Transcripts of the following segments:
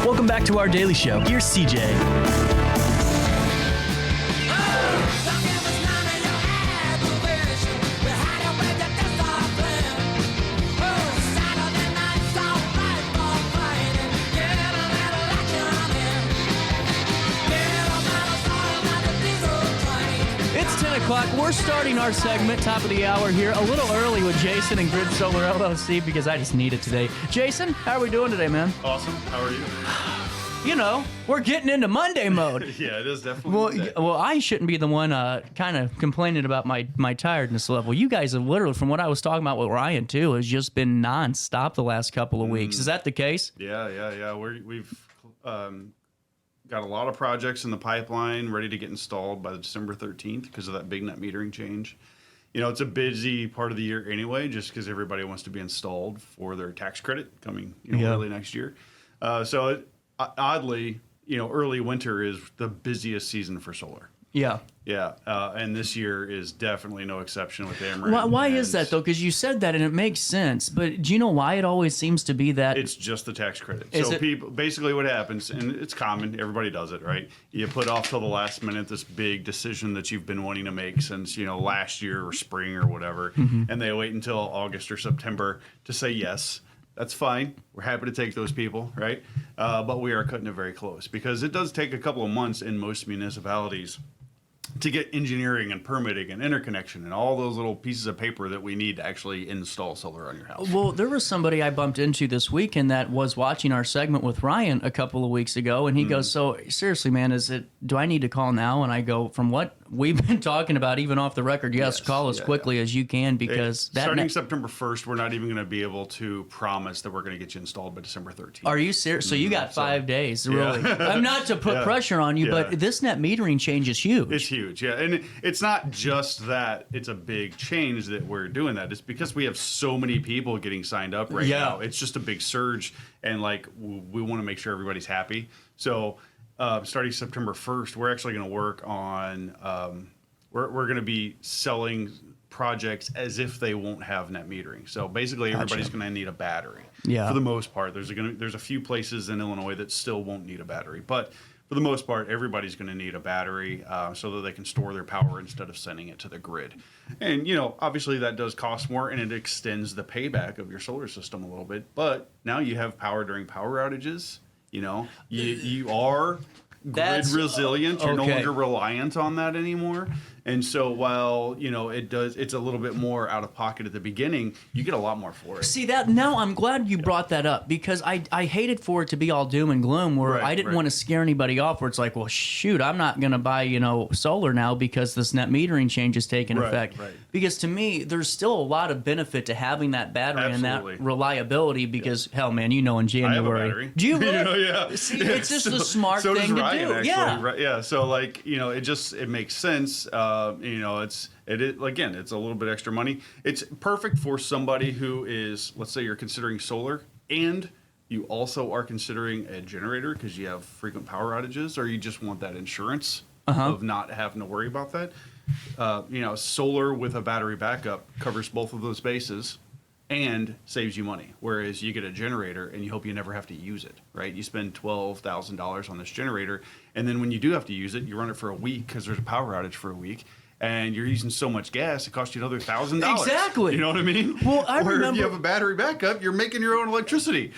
Welcome back to our daily show. Here's CJ. It's 10 o'clock. We're starting our segment, top of the hour here, a little early with Jason and Grid Solar LLC because I just need it today. Jason, how are we doing today, man? Awesome. How are you? You know, we're getting into Monday mode. Yeah, it is definitely Monday. Well, I shouldn't be the one kind of complaining about my tiredness level. You guys have literally, from what I was talking about with Ryan, too, has just been nonstop the last couple of weeks. Is that the case? Yeah. We've got a lot of projects in the pipeline ready to get installed by the December 13th because of that big net metering change. You know, it's a busy part of the year anyway, just because everybody wants to be installed for their tax credit coming early next year. Oddly, early winter is the busiest season for solar. Yeah. Yeah, and this year is definitely no exception with Ameren. Why is that, though? Because you said that, and it makes sense. But do you know why it always seems to be that? It's just the tax credit. People, basically what happens, and it's common, everybody does it, right? You put off till the last minute this big decision that you've been wanting to make since, last year or spring or whatever, and they wait until August or September to say yes. That's fine. We're happy to take those people, right? But we are cutting it very close because it does take a couple of months in most municipalities to get engineering and permitting and interconnection and all those little pieces of paper that we need to actually install solar on your house. Well, there was somebody I bumped into this weekend that was watching our segment with Ryan a couple of weeks ago, and he goes, so seriously, man, do I need to call now? And I go, from what we've been talking about, even off the record, yes, call as quickly as you can because starting September 1st, we're not even going to be able to promise that we're going to get you installed by December 13th. Are you serious? So you got 5 days, really. I'm not to put pressure on you, but this net metering change is huge. It's huge, yeah. And it's not just that it's a big change that we're doing that. It's because we have so many people getting signed up right now. It's just a big surge, and we want to make sure everybody's happy. So starting September 1st, we're actually going to work on we're going to be selling projects as if they won't have net metering. So basically, everybody's going to need a battery. Yeah. For the most part, there's a few places in Illinois that still won't need a battery, but for the most part, everybody's going to need a battery so that they can store their power instead of sending it to the grid. And, obviously that does cost more, and it extends the payback of your solar system a little bit. But now you have power during power outages. You are grid resilient. You're no longer reliant on that anymore. And so while, it's a little bit more out of pocket at the beginning, you get a lot more for it. See that now I'm glad you brought that up because I hated for it to be all doom and gloom where I didn't want to scare anybody off where it's like, well, shoot, I'm not going to buy, solar now because this net metering change is taking effect. Right. Because to me, there's still a lot of benefit to having that battery and that reliability because, hell, man, in January. I have a battery. Do you really? Yeah. See, it's just the smart so thing does Ryan, to do. Actually. Yeah. Right, yeah. So, it makes sense. It's a little bit extra money. It's perfect for somebody who is, let's say you're considering solar and you also are considering a generator because you have frequent power outages or you just want that insurance of not having to worry about that. Solar with a battery backup covers both of those bases and saves you money. Whereas you get a generator and you hope you never have to use it, right? You spend $12,000 on this generator, and then when you do have to use it, you run it for a week because there's a power outage for a week. And you're using so much gas, it costs you another $1,000. Exactly. You know what I mean? Well, I Where remember if you have a battery backup, you're making your own electricity.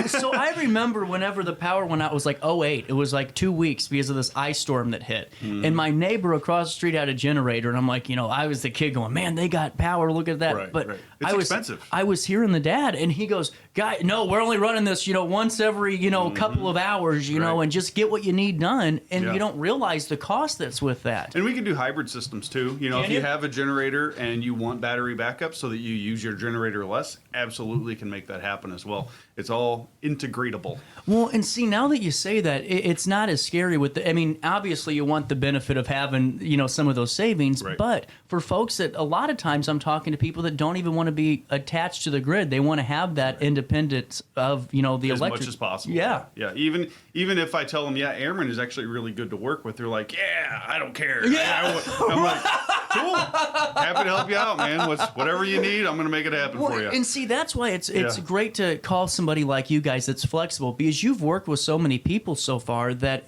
So I remember whenever the power went out, it was like 2008. It was like 2 weeks because of this ice storm that hit. And my neighbor across the street had a generator, and I'm like, I was the kid going, man, they got power. Look at that. Right, but right. It's expensive. I was hearing the dad, and he goes, guy, no, we're only running this, once every, couple of hours, and just get what you need done. And you don't realize the cost that's with that. And we can do hybrid systems too. If you have a generator and you want battery backup so that you use your generator less, absolutely can make that happen as well. It's all integratable. Well, and see, now that you say that, it's not as scary obviously you want the benefit of having, some of those savings, but for folks that a lot of times I'm talking to people that don't even want to be attached to the grid. They want to have that independence of, the electric. As much as possible. Yeah. Yeah. Even if I tell them, Ameren is actually really good to work with, they're like, yeah, I don't care. Yeah. I'm like, Cool. Happy to help you out, man. Whatever you need, I'm going to make it happen for you. And see, that's why it's great to call somebody like you guys that's flexible, because you've worked with so many people so far that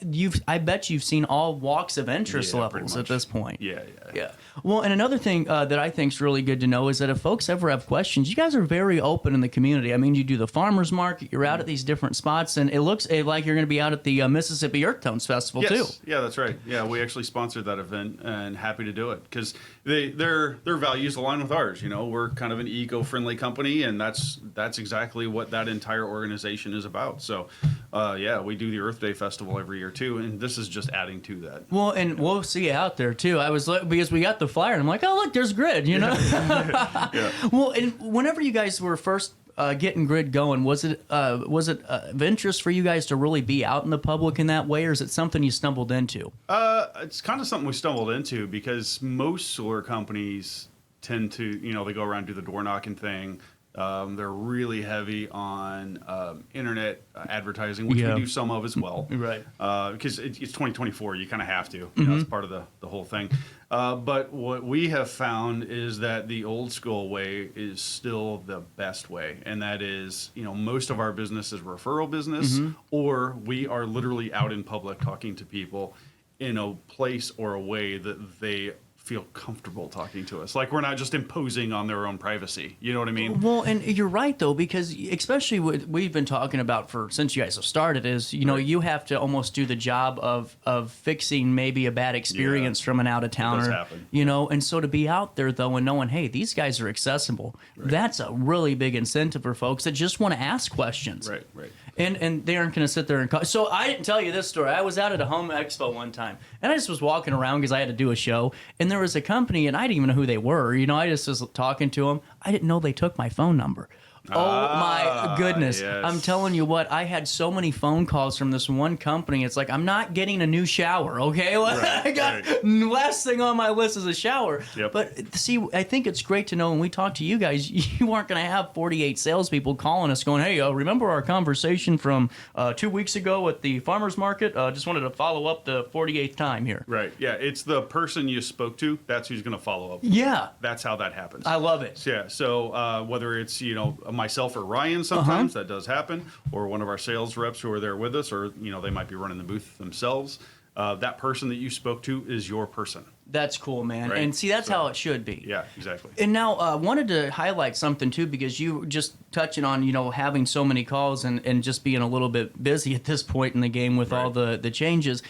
I bet you've seen all walks of interest levels at this point. Yeah. Well, and another thing that I think is really good to know is that if folks ever have questions, you guys are very open in the community. I mean, you do the farmers market, you're out at these different spots, and it looks like you're going to be out at the Mississippi Earthtone Festival too. Yeah, that's right. Yeah, we actually sponsored that event, and happy to do it because their values align with ours. You know, we're kind of an eco-friendly company, and that's exactly what that entire organization is about. So, we do the Earth Day Festival every year too, and this is just adding to that. Well, and we'll see you out there too. Because we got the flyer, and I'm like, oh look, there's Grid. You know. Yeah. Well, and whenever you guys were first getting Grid going, was it of interest for you guys to really be out in the public in that way, or is it something you stumbled into? It's kind of something we stumbled into because most solar companies tend to, they go around and do the door knocking thing. They're really heavy on internet advertising, which we do some of as well. Right. Because it's 2024, you kind of have to. It's part of the whole thing. But what we have found is that the old school way is still the best way. And that is, most of our business is referral business, or we are literally out in public talking to people in a place or a way that they feel comfortable talking to us. Like we're not just imposing on their own privacy. You know what I mean? Well, and you're right though, because especially what we've been talking about since you guys have started is, you have to almost do the job of fixing maybe a bad experience from an out of towner. It does happen. And so to be out there though and knowing, hey, these guys are accessible, that's a really big incentive for folks that just want to ask questions. Right. And they aren't going to sit there and call. So I didn't tell you this story. I was out at a home expo one time, and I just was walking around because I had to do a show, and there was a company, and I didn't even know who they were. I just was talking to them. I didn't know they took my phone number. Oh my goodness. Yes. I'm telling you what, I had so many phone calls from this one company. It's like, I'm not getting a new shower, okay? Last thing on my list is a shower. Yep. But see, I think it's great to know when we talk to you guys, you aren't going to have 48 salespeople calling us going, hey, remember our conversation from 2 weeks ago at the farmers market? Just wanted to follow up the 48th time here. Right. Yeah. It's the person you spoke to. That's who's going to follow up. Yeah. That's how that happens. I love it. Yeah. So whether it's, myself or Ryan, sometimes that does happen, or one of our sales reps who are there with us, or, they might be running the booth themselves. That person that you spoke to is your person. That's cool, man. Right. And see, that's how it should be. Yeah, exactly. And now wanted to highlight something too, because you just touching on, having so many calls and just being a little bit busy at this point in the game with all the changes.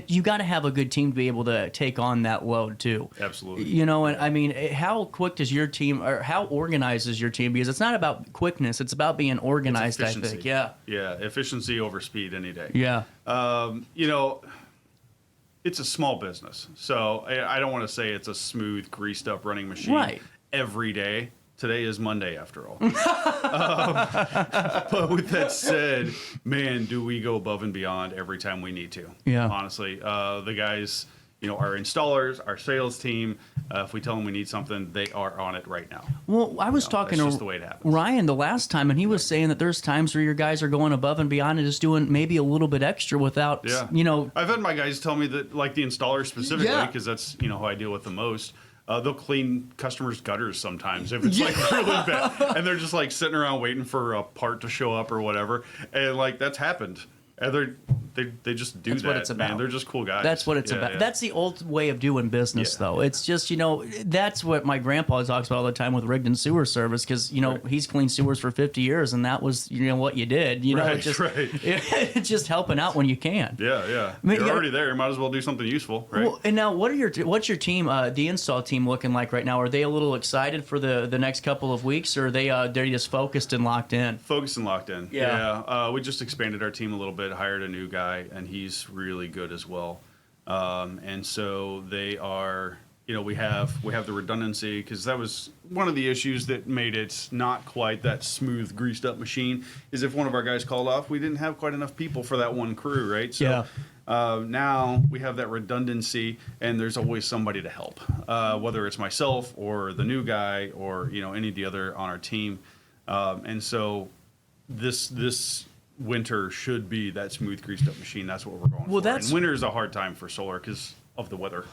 You got to have a good team to be able to take on that load too. Absolutely. And I mean, how quick does your team, or how organized is your team? Because it's not about quickness, it's about being organized, I think. Yeah. Yeah, efficiency over speed any day. Yeah. It's a small business, so I don't want to say it's a smooth, greased-up running machine every day. Today is Monday, after all. But with that said, man, do we go above and beyond every time we need to. Yeah. Honestly, the guys, our installers, our sales team, if we tell them we need something, they are on it right now. Well, I was talking that's just to the way it happens. Ryan the last time, and he was saying that there's times where your guys are going above and beyond and just doing maybe a little bit extra without, I've had my guys tell me that, like the installers specifically, because that's, who I deal with the most. They'll clean customers' gutters sometimes if it's like really bad, and they're just like sitting around waiting for a part to show up or whatever, and like that's happened. And they just do that's that. What it's about. Man, they're just cool guys. That's what it's about. Yeah. That's the old way of doing business, though. It's just that's what my grandpa talks about all the time with Rigdon Sewer Service, because he's cleaned sewers for 50 years, and that was what you did. It's just helping out when you can. Yeah. I mean, you're already there. You might as well do something useful, right? Well, and now what's your team, the install team, looking like right now? Are they a little excited for the next couple of weeks, or are they're just focused and locked in? Focused and locked in. Yeah. We just expanded our team a little bit. Hired a new guy, and he's really good as well. And so they are, we have the redundancy, because that was one of the issues that made it not quite that smooth, greased up machine, is if one of our guys called off, we didn't have quite enough people for that one crew, right? So now we have that redundancy, and there's always somebody to help, whether it's myself or the new guy or, any of the other on our team. And so this winter should be that smooth, greased up machine. That's what we're going for. And winter is a hard time for solar because of the weather.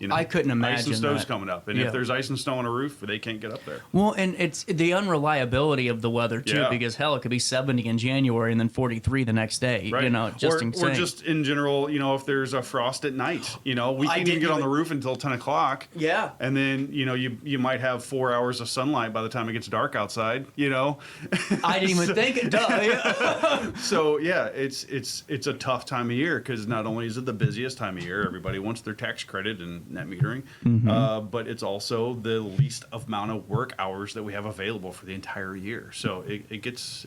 I couldn't imagine ice and snow's that. coming up, and if there's ice and snow on a roof, they can't get up there. Well, and it's the unreliability of the weather too, because hell, it could be 70 in January and then 43 the next day. Right. Just insane. Or just in general, if there's a frost at night, we can't even get on the roof until 10 o'clock. Yeah. And then, you might have 4 hours of sunlight by the time it gets dark outside, I didn't even think it does. So yeah, it's a tough time of year, because not only is it the busiest time of year, everybody wants their tax credit and net metering, but it's also the least amount of work hours that we have available for the entire year. So it gets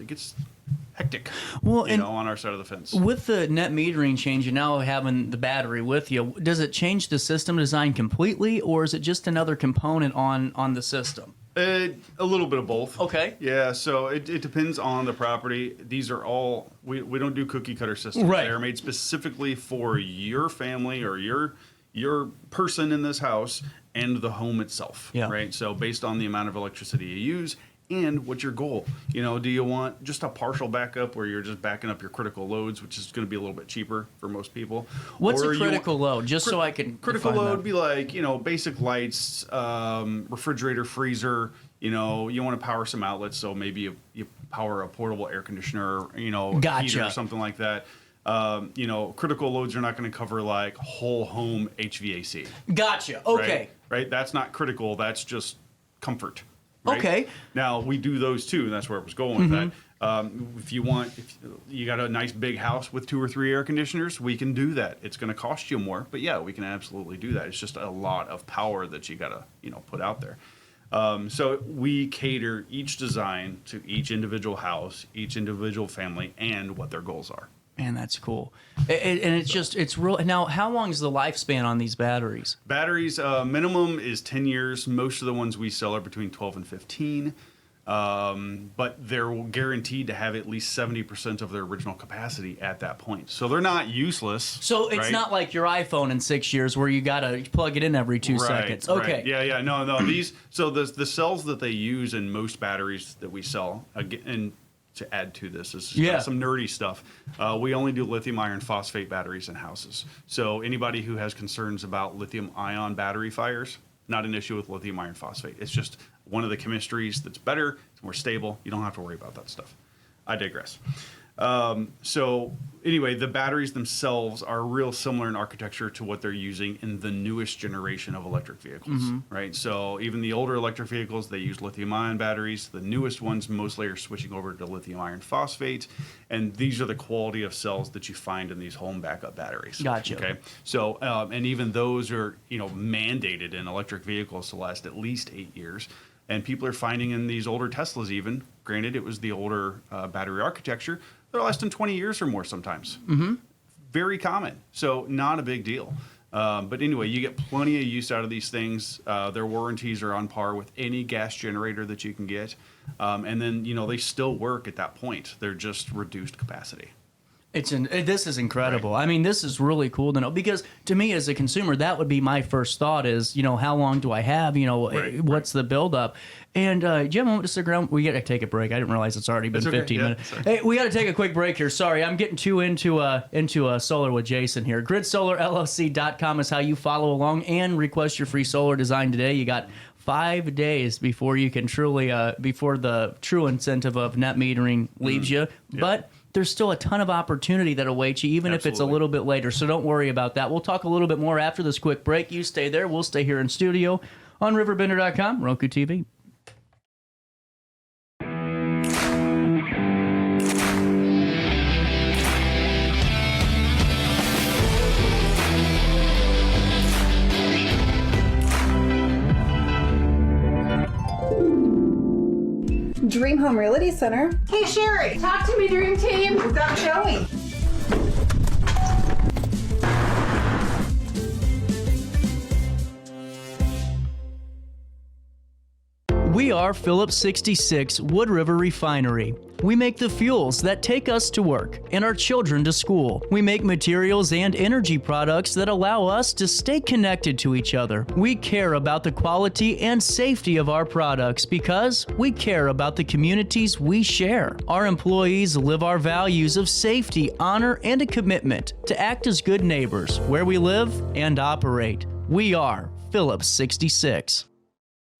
hectic, on our side of the fence. With the net metering change and now having the battery with you, does it change the system design completely, or is it just another component on the system? A little bit of both. Okay. Yeah, so it depends on the property. These are all, we don't do cookie cutter systems. Right. They're made specifically for your family or your person in this house and the home itself. Yeah. Right. So based on the amount of electricity you use and what's your goal? Do you want just a partial backup where you're just backing up your critical loads, which is going to be a little bit cheaper for most people? What's a critical load? Just so I can critical load would be like, basic lights, refrigerator, freezer. You want to power some outlets, so maybe you power a portable air conditioner, Gotcha. heater or something like that. Critical loads are not going to cover like whole home HVAC. Gotcha. Okay. Right? That's not critical. That's just comfort. Right? Okay. Now we do those too, and that's where I was going with that. If you got a nice big house with 2 or 3 air conditioners, we can do that. It's going to cost you more, but yeah, we can absolutely do that. It's just a lot of power that you got to put out there. So we cater each design to each individual house, each individual family, and what their goals are. Man, that's cool. And it's real. Now, how long is the lifespan on these batteries? Batteries, minimum is 10 years. Most of the ones we sell are between 12 and 15. But they're guaranteed to have at least 70% of their original capacity at that point. So they're not useless. So it's not like your iPhone in 6 years where you got to plug it in every 2 seconds. Okay. Right. Yeah. No. So the cells that they use in most batteries that we sell, and to add to this is some nerdy stuff. We only do lithium iron phosphate batteries in houses. So anybody who has concerns about lithium ion battery fires, not an issue with lithium iron phosphate. It's just one of the chemistries that's better, it's more stable. You don't have to worry about that stuff. I digress. So anyway, the batteries themselves are real similar in architecture to what they're using in the newest generation of electric vehicles, right? So even the older electric vehicles, they use lithium ion batteries. The newest ones mostly are switching over to lithium iron phosphate. And these are the quality of cells that you find in these home backup batteries. Gotcha. Okay. So, and even those are, mandated in electric vehicles to last at least 8 years. And people are finding in these older Teslas even, granted it was the older battery architecture, they're lasting 20 years or more sometimes. Very common. So not a big deal. But anyway, you get plenty of use out of these things. Their warranties are on par with any gas generator that you can get. And then, they still work at that point. They're just reduced capacity. This is incredible. Right. I mean, this is really cool to know, because to me as a consumer, that would be my first thought is, how long do I have? What's the buildup? And do you have a moment to stick around? We got to take a break. I didn't realize it's already been 15 minutes. Hey, we got to take a quick break here. Sorry, I'm getting too into solar with Jason here. GridSolarLLC.com is how you follow along and request your free solar design today. You got 5 days before you can before the true incentive of net metering leaves you. But there's still a ton of opportunity that awaits you, even if it's a little bit later. So don't worry about that. We'll talk a little bit more after this quick break. You stay there. We'll stay here in studio on RiverBender.com, Roku TV. Dream Home Realty Center. Hey, Sherry, talk to me, Dream Team. We've got Joey. We are Phillips 66 Wood River Refinery. We make the fuels that take us to work and our children to school. We make materials and energy products that allow us to stay connected to each other. We care about the quality and safety of our products because we care about the communities we share. Our employees live our values of safety, honor, and a commitment to act as good neighbors where we live and operate. We are Phillips 66.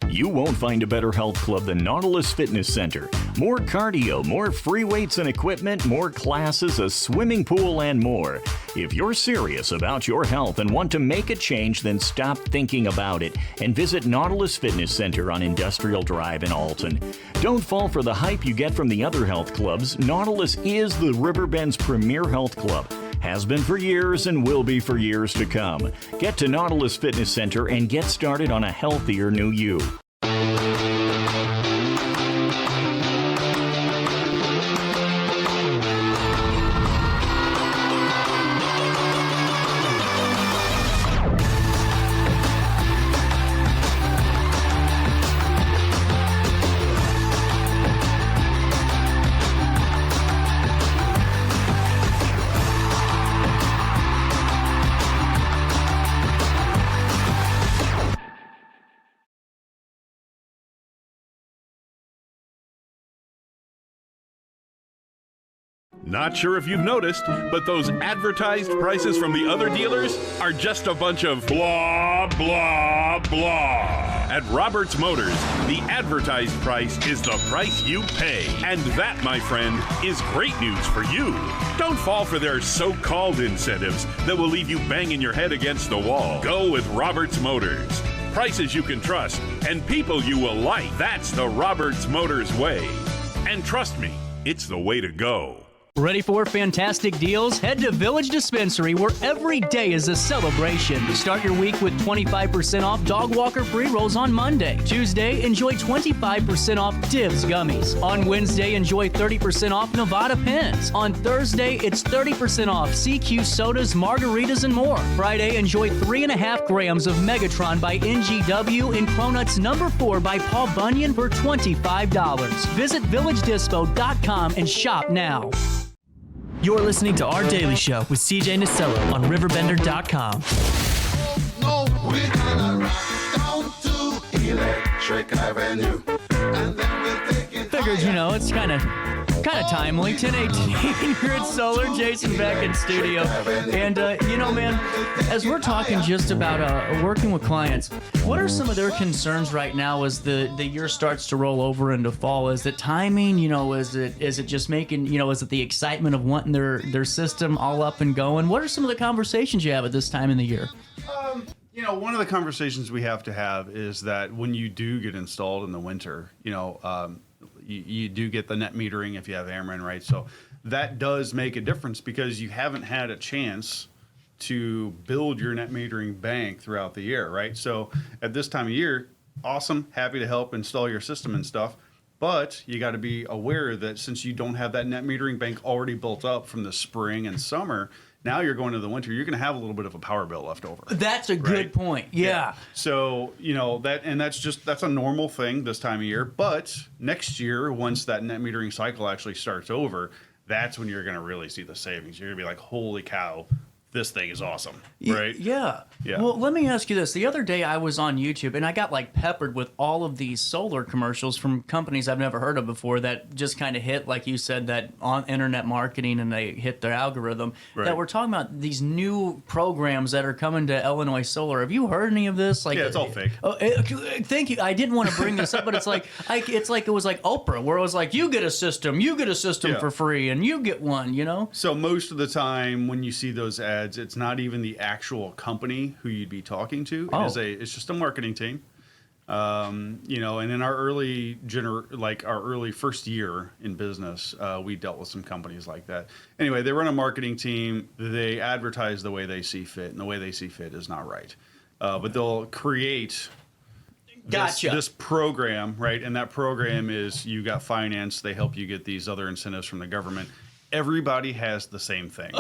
You won't find a better health club than Nautilus Fitness Center. More cardio, more free weights and equipment, more classes, a swimming pool, and more. If you're serious about your health and want to make a change, then stop thinking about it and visit Nautilus Fitness Center on Industrial Drive in Alton. Don't fall for the hype you get from the other health clubs. Nautilus is the Riverbend's premier health club. Has been for years and will be for years to come. Get to Nautilus Fitness Center and get started on a healthier new you. Not sure if you've noticed, but those advertised prices from the other dealers are just a bunch of blah, blah, blah. At Roberts Motors, the advertised price is the price you pay. And that, my friend, is great news for you. Don't fall for their so-called incentives that will leave you banging your head against the wall. Go with Roberts Motors. Prices you can trust and people you will like. That's the Roberts Motors way. And trust me, it's the way to go. Ready for fantastic deals? Head to Village Dispensary, where every day is a celebration. Start your week with 25% off Dog Walker pre-rolls on Monday. Tuesday, enjoy 25% off Divs gummies. On Wednesday, enjoy 30% off Nevada pens. On Thursday, it's 30% off CQ sodas, margaritas, and more. Friday, enjoy 3.5 grams of Megatron by NGW and Cronuts number 4 by Paul Bunyan for $25. Visit VillageDispo.com and shop now. You're listening to Our Daily Show with CJ Nasello on RiverBender.com. No, we're gonna rock down to Electric Avenue. And then we'll take it. Figured, it's kind of timely. 10:18 here at Solar. Jason back in studio. And, man, as we're talking just about working with clients, what are some of their concerns right now as the year starts to roll over into fall? Is it timing? Is it just making, is it the excitement of wanting their system all up and going? What are some of the conversations you have at this time in the year? One of the conversations we have to have is that when you do get installed in the winter, you do get the net metering if you have Ameren, right? So that does make a difference because you haven't had a chance to build your net metering bank throughout the year, right? So at this time of year, awesome, happy to help install your system and stuff. But you got to be aware that since you don't have that net metering bank already built up from the spring and summer, now you're going to the winter, you're going to have a little bit of a power bill left over. That's a good point. Yeah. So, that's a normal thing this time of year. But next year, once that net metering cycle actually starts over, that's when you're going to really see the savings. You're going to be like, holy cow, this thing is awesome, right? Yeah. Well, let me ask you this. The other day I was on YouTube and I got peppered with all of these solar commercials from companies I've never heard of before that just kind of hit, like you said, that on internet marketing, and they hit their algorithm. Right. That we're talking about these new programs that are coming to Illinois Solar. Have you heard any of this? Yeah, it's all fake. Thank you. I didn't want to bring this up, but it's like it was like Oprah, where it was like, you get a system for free, and you get one, So most of the time when you see those ads, it's not even the actual company who you'd be talking to. It's just a marketing team. And in our early first year in business, we dealt with some companies like that. Anyway, they run a marketing team. They advertise the way they see fit, and the way they see fit is not right. But they'll create this program, right? And that program is, you got finance. They help you get these other incentives from the government. Everybody has the same thing.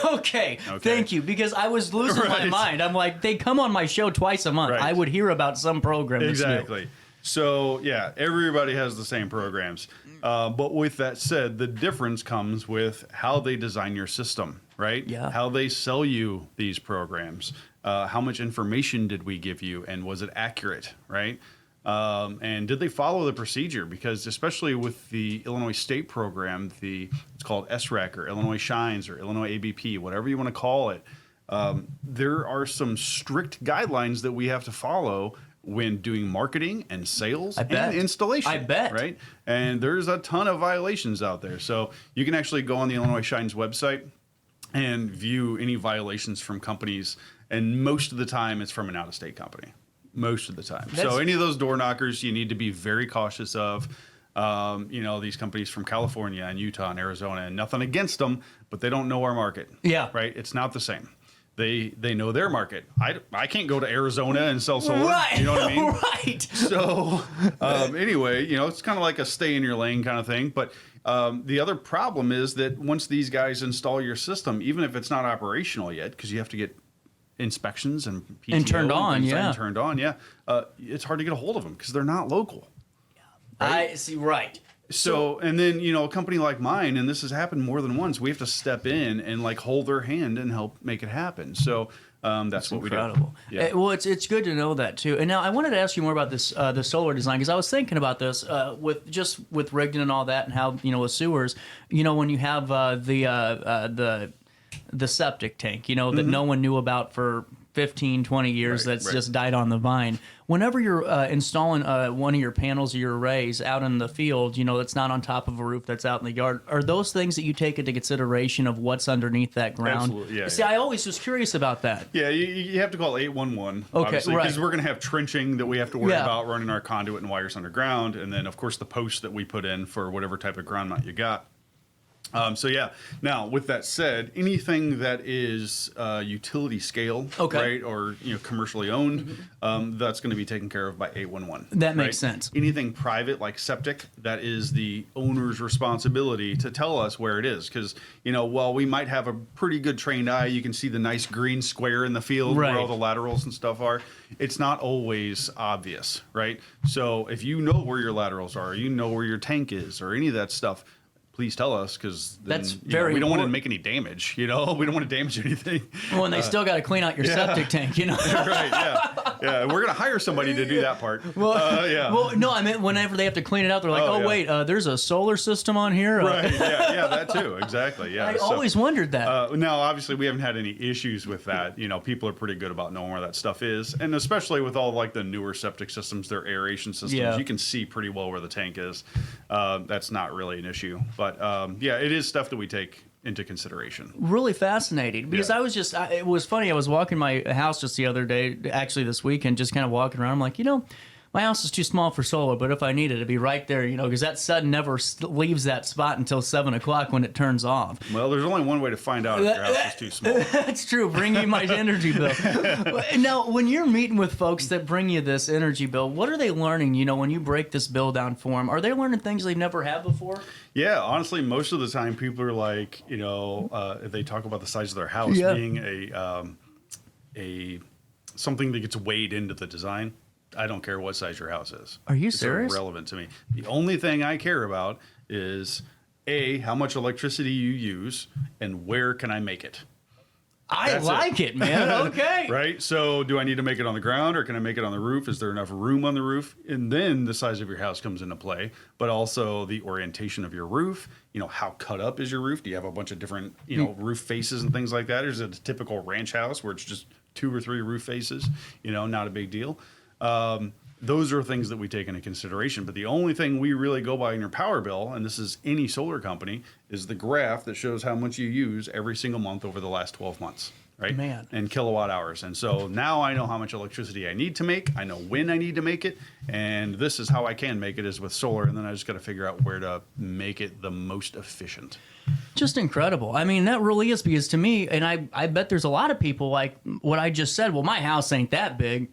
Okay, thank you, because I was losing my mind. I'm like, they come on my show twice a month. Right. I would hear about some program. Exactly. So, everybody has the same programs. But with that said, the difference comes with how they design your system, right? Yeah. How they sell you these programs. How much information did we give you, and was it accurate, right? And did they follow the procedure? Because especially with the Illinois State program, it's called SREC or Illinois Shines or Illinois ABP, whatever you want to call it, there are some strict guidelines that we have to follow when doing marketing and sales and installation. I bet. Right? And there's a ton of violations out there. So you can actually go on the Illinois Shines website and view any violations from companies. And most of the time, it's from an out-of-state company. Most of the time. So any of those door knockers, you need to be very cautious of. These companies from California and Utah and Arizona, and nothing against them, but they don't know our market. Yeah. Right? It's not the same. They know their market. I can't go to Arizona and sell solar. Right. You know what I mean? Right. So anyway, it's kind of like a stay in your lane kind of thing. But the other problem is that once these guys install your system, even if it's not operational yet, because you have to get inspections and PTO and turned on, it's hard to get a hold of them because they're not local. Right? I see. Right. So, and then, a company like mine, and this has happened more than once, we have to step in and hold their hand and help make it happen. So that's what incredible. We do. Yeah. Well, it's good to know that too. And now I wanted to ask you more about this, the solar design, because I was thinking about this with Rigdon and all that, and how, with sewers, when you have the septic tank, that no one knew about for 15, 20 years, that's just died on the vine. Whenever you're installing one of your panels or your arrays out in the field, that's not on top of a roof, that's out in the yard, are those things that you take into consideration of what's underneath that ground? Absolutely, yeah. See, I always was curious about that. Yeah, you have to call 811, okay, obviously, right. because we're going to have trenching that we have to worry about, running our conduit and wires underground, and then, of course, the posts that we put in for whatever type of ground mount you got. Now with that said, anything that is utility scale, right, or commercially owned, that's going to be taken care of by 811. That makes sense. Anything private like septic, that is the owner's responsibility to tell us where it is, because while we might have a pretty good trained eye, you can see the nice green square in the field where all the laterals and stuff are. It's not always obvious, right? So if you know where your laterals are, where your tank is, or any of that stuff, please tell us, because we don't want to make any damage. We don't want to damage anything. Well, and they still got to clean out your septic tank. Right? Yeah. We're gonna hire somebody to do that part. Well, no, I meant whenever they have to clean it out, they're like, wait, there's a solar system on here. Right. Yeah. That too. Exactly. Yeah. I always wondered that. Now, obviously, we haven't had any issues with that. People are pretty good about knowing where that stuff is, and especially with all the newer septic systems, their aeration systems, you can see pretty well where the tank is. That's not really an issue, but it is stuff that we take into consideration. Really fascinating, because I was it was funny. I was walking my house just the other day, actually this weekend, just kind of walking around. I'm like, my house is too small for solar, but if I need it, it'd be right there, because that sun never leaves that spot until 7 o'clock when it turns off. Well, there's only one way to find out if your house is too small. That's true. Bring you my energy bill. Now, when you're meeting with folks that bring you this energy bill, what are they learning, when you break this bill down for them? Are they learning things they've never had before? Yeah, honestly, most of the time people are like, if they talk about the size of their house being a something that gets weighed into the design. I don't care what size your house is. Are you serious? It's irrelevant to me. The only thing I care about is how much electricity you use, and where can I make it. I like it, man. Okay. Right? So do I need to make it on the ground, or can I make it on the roof? Is there enough room on the roof? And then the size of your house comes into play, but also the orientation of your roof. How cut up is your roof? Do you have a bunch of different, roof faces and things like that? Or is it a typical ranch house where it's just 2 or 3 roof faces? Not a big deal. Those are things that we take into consideration. But the only thing we really go by in your power bill, and this is any solar company, is the graph that shows how much you use every single month over the last 12 months, right? Man. And kilowatt hours. And so now I know how much electricity I need to make. I know when I need to make it. And this is how I can make it, is with solar. And then I just got to figure out where to make it the most efficient. Just incredible. I mean, that really is, because to me, and I bet there's a lot of people like what I just said, well, my house ain't that big.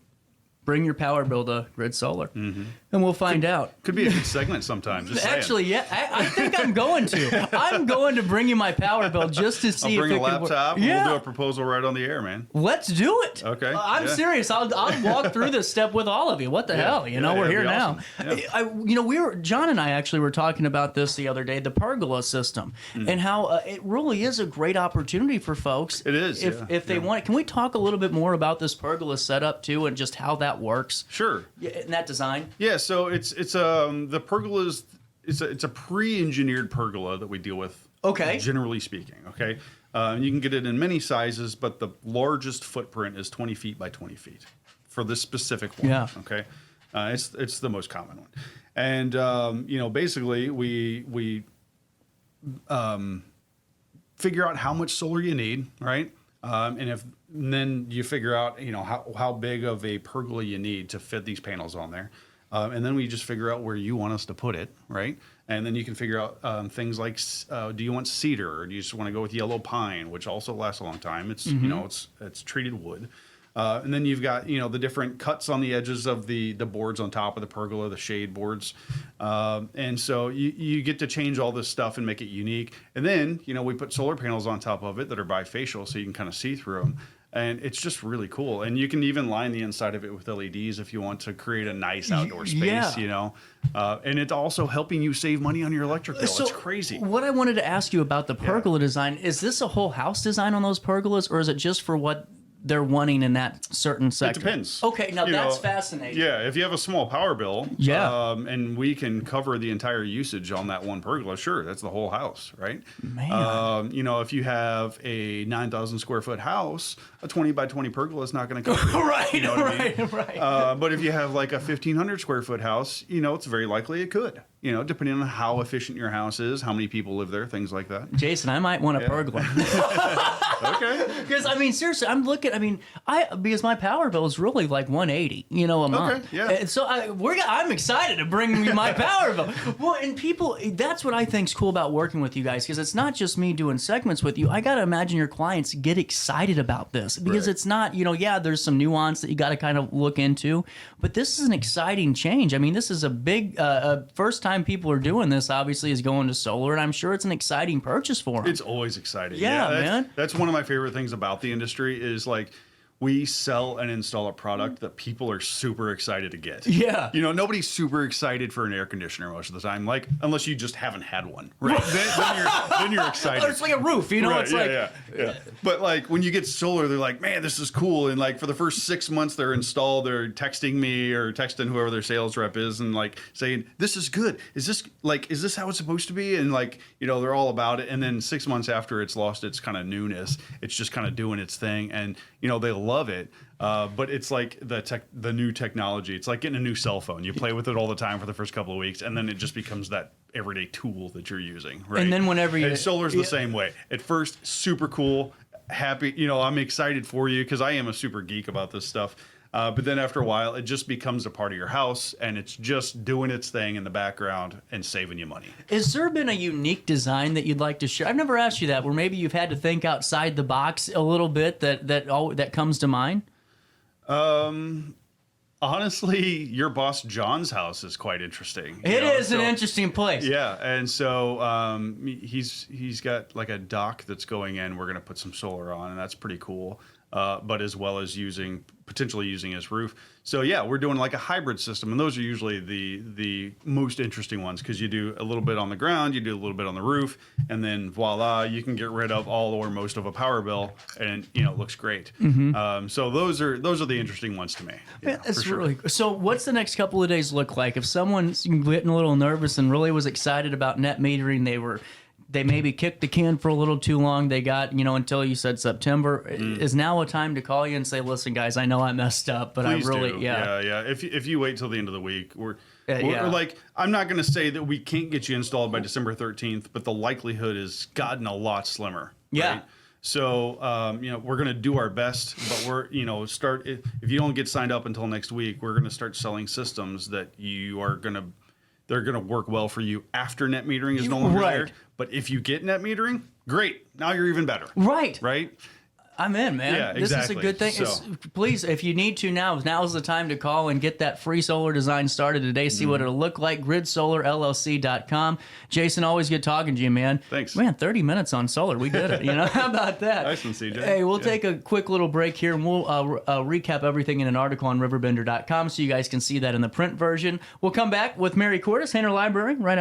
Bring your power bill to Grid Solar, and we'll find out. Could be a good segment sometime. Just actually, saying. I think I'm going to. I'm going to bring you my power bill just to see. I'll bring if a laptop. And we'll do a proposal right on the air, man. Let's do it. Okay. I'm serious. I'll walk through this step with all of you. What the hell? We're here now. Awesome. Yeah. John and I actually were talking about this the other day, the pergola system, and how it really is a great opportunity for folks. It is. If they want it. Can we talk a little bit more about this pergola setup too, and just how that works? Sure. Yeah, in that design. Yeah, so it's the pergolas. It's a pre-engineered pergola that we deal with Okay. Generally speaking, okay? You can get it in many sizes, but the largest footprint is 20 feet by 20 feet for this specific one. Yeah. Okay. It's the most common one. And, basically we figure out how much solar you need, right? And then you figure out, how big of a pergola you need to fit these panels on there. And then we just figure out where you want us to put it, right? And then you can figure out things like, do you want cedar, or do you just want to go with yellow pine, which also lasts a long time? It's it's treated wood. And then you've got the different cuts on the edges of the boards on top of the pergola, the shade boards, and so you get to change all this stuff and make it unique. And then we put solar panels on top of it that are bifacial, so you can kind of see through them. And it's just really cool. And you can even line the inside of it with LEDs if you want to create a nice outdoor space, And it's also helping you save money on your electric bill. So it's crazy. What I wanted to ask you about the pergola design, is this a whole house design on those pergolas, or is it just for what they're wanting in that certain sector? It depends. Okay, now that's fascinating. Yeah, if you have a small power bill, and we can cover the entire usage on that one pergola, sure, that's the whole house, right? Man. If you have a 9,000 square foot house, a 20 by 20 pergola is not going to cover it. Right, you know what I mean? right. But if you have like a 1,500 square foot house, it's very likely it could. Depending on how efficient your house is, how many people live there, things like that. Jason, I might want a pergola. Okay. Because seriously, I'm looking. Because my power bill is really like $180, a month. Okay, yeah. And so I'm excited to bring you my power bill. Well, and people, that's what I think's cool about working with you guys, because it's not just me doing segments with you. I got to imagine your clients get excited about this, because it's not, there's some nuance that you got to kind of look into, but this is an exciting change. This is a big first time people are doing this. Obviously, is going to solar, and I'm sure it's an exciting purchase for them. It's always exciting. Yeah, man. That's one of my favorite things about the industry is like, we sell and install a product that people are super excited to get. Yeah. Nobody's super excited for an air conditioner most of the time, like, unless you just haven't had one. Right. then you're excited. It's like a roof, Right, it's yeah. But like when you get solar, they're like, man, this is cool. And like for the first 6 months they're installed, they're texting me or texting whoever their sales rep is and like saying, this is good. Is this how it's supposed to be? And like, they're all about it. And then 6 months after it's lost its kind of newness, it's just kind of doing its thing. And, they love it. But it's like the new technology. It's like getting a new cell phone. You play with it all the time for the first couple of weeks, and then it just becomes that everyday tool that you're using. Right. And then whenever you... And solar's the same way. At first, super cool, happy. I'm excited for you because I am a super geek about this stuff. But then after a while, it just becomes a part of your house, and it's just doing its thing in the background and saving you money. Has there been a unique design that you'd like to share? I've never asked you that, where maybe you've had to think outside the box a little bit that comes to mind? Honestly, your boss John's house is quite interesting. It is an interesting place. Yeah, and so he's got like a dock that's going in. We're going to put some solar on, and that's pretty cool. But as well as potentially using his roof. So yeah, we're doing like a hybrid system, and those are usually the most interesting ones because you do a little bit on the ground, you do a little bit on the roof, and then voila, you can get rid of all or most of a power bill, and it looks great. Mm-hmm. So those are the interesting ones to me. That's really cool. So what's the next couple of days look like? If someone's getting a little nervous and really was excited about net metering, they maybe kicked the can for a little too long. They got, until you said September. Is now a time to call you and say, listen, guys, I know I messed up, but Please I really, do. Yeah. If you wait till the end of the week, we're like, I'm not going to say that we can't get you installed by December 13th, but the likelihood has gotten a lot slimmer. Yeah. Right? So, we're going to do our best, but we're, if you don't get signed up until next week, we're going to start selling systems that they're going to work well for you after net metering is no longer there. But if you get net metering, great. Now you're even better. Right. Right? I'm in, man. Yeah, This is a good thing. So. Please, if you need to now's the time to call and get that free solar design started today. See what it'll look like. GridSolarLLC.com. Jason, always good talking to you, man. Thanks. Man, 30 minutes on solar. We did it. How about that? Nice one, CJ. Hey, we'll take a quick little break here, and we'll recap everything in an article on RiverBender.com so you guys can see that in the print version. We'll come back with Mary Cordes, Hainer Library, right